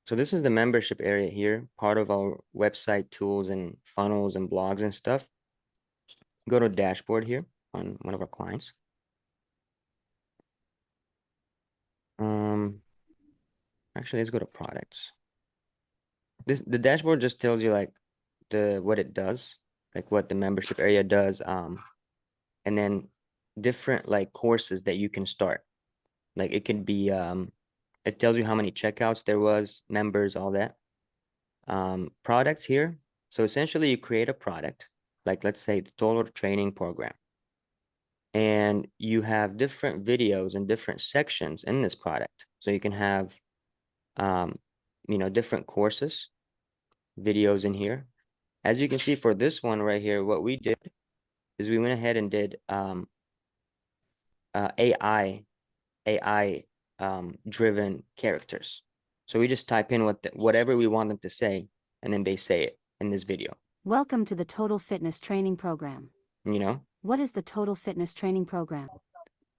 So this is the membership area here, part of our website tools and funnels and blogs and stuff. Go to dashboard here on one of our clients. Actually, let's go to products. The dashboard just tells you like what it does, like what the membership area does, and then different like courses that you can start. Like it could be it tells you how many checkouts there was, members, all that. Products here. So essentially you create a product, like let's say the total training program. And you have different videos and different sections in this product. So you can have different courses, videos in here. As you can see for this one right here, what we did is we went ahead and did AI driven characters. So we just type in whatever we want them to say, and then they say it in this video. Welcome to the Total Fitness Training Program. You know? What is the Total Fitness Training Program?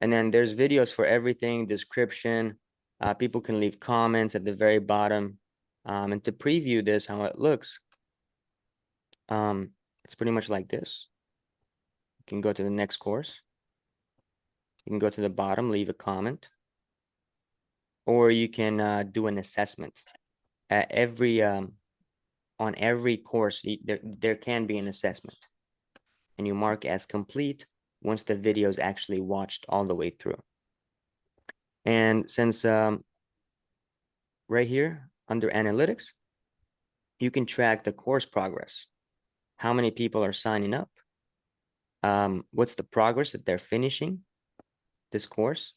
And then there's videos for everything, description. People can leave comments at the very bottom. And to preview this, how it looks, it's pretty much like this. You can go to the next course. You can go to the bottom, leave a comment. Or you can do an assessment. At on every course, there can be an assessment. And you mark as complete once the video is actually watched all the way through. And since right here under analytics, you can track the course progress. How many people are signing up? What's the progress that they're finishing this course?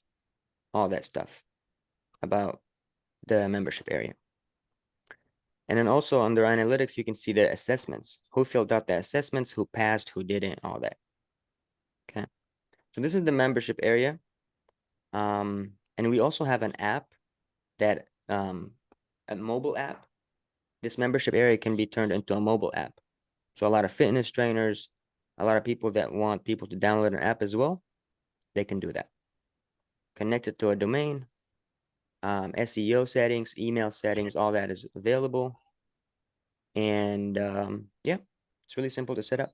All that stuff about the membership area. And then also under analytics, you can see the assessments. Who filled out the assessments, who passed, who didn't, all that. Okay. So this is the membership area. And we also have an app that, a mobile app. This membership area can be turned into a mobile app. So a lot of fitness trainers, a lot of people that want people to download an app as well, they can do that. Connect it to a domain, SEO settings, email settings, all that is available. And yeah, it's really simple to set up.